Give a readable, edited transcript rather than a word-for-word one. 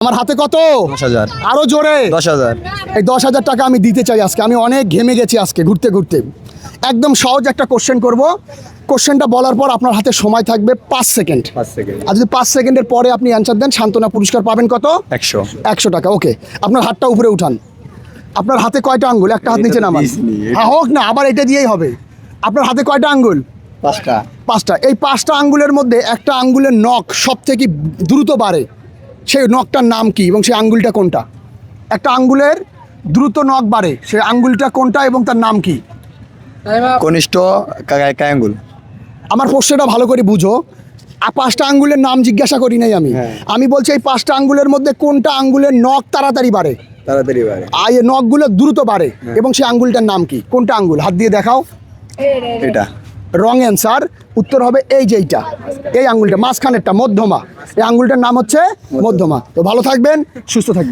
আমার হাতে কত? 10,000। আরো জোরে। 10,000। এই 10,000 টাকা আমি দিতে চাই আজকে। আমি অনেক ঘেমে গেছি আজকে ঘুরতে ঘুরতে। একদম সহজ একটা কোশ্চেন করব। কোশ্চেনটা বলার পর আপনার হাতে সময় থাকবে 5 সেকেন্ড। 5 সেকেন্ড। আর যদি 5 সেকেন্ডের পরে আপনি অ্যান্সার দেন, সান্ত্বনা পুরস্কার পাবেন কত? 100। 100 টাকা। ওকে, আপনার হাতটা উপরে উঠান। আপনার হাতে কয়টা আঙ্গুল? একটা হাত এটা নিচে তো নামান। দিসনি, এটা- হ্যাঁ, হোক না, আবার এটা দিয়েই হবে। আপনার হাতে কয়টা আঙ্গুল? 5টা। 5টা। এই 5টা আঙ্গুলের মধ্যে একটা আঙ্গুলের নখ সব থেকে দ্রুত বাড়ে, সেই নখটার নাম কি এবং সেই আঙ্গুলটা কোনটা? একটা আঙ্গুলের দ্রুত নখ বাড়ে, সেই আঙ্গুলটা কোনটা এবং তার নাম কি? কনিষ্ঠ কায়াঙ্গুল। আমার প্রশ্নটা ভালো করে বুঝো। 5টা আঙ্গুলের নাম জিজ্ঞাসা করি নাই আমি। হ্যাঁ। আমি বলছি এই 5টা আঙ্গুলের মধ্যে কোনটা আঙ্গুলের নখ তাড়াতাড়ি বাড়ে, তাড়াতাড়ি বাড়ে। আর এই নখগুলো দ্রুত বাড়ে এবং সেই আঙ্গুলটার নাম কি? কোনটা আঙ্গুল? হাত দিয়ে দেখাও। এটা রং অ্যান্সার। উত্তর হবে এই যে এইটা, এই আঙ্গুলটা মাঝখানেরটা, মধ্যমা। এই আঙ্গুলটার নাম হচ্ছে মধ্যমা। তো ভালো থাকবেন, সুস্থ থাকবেন।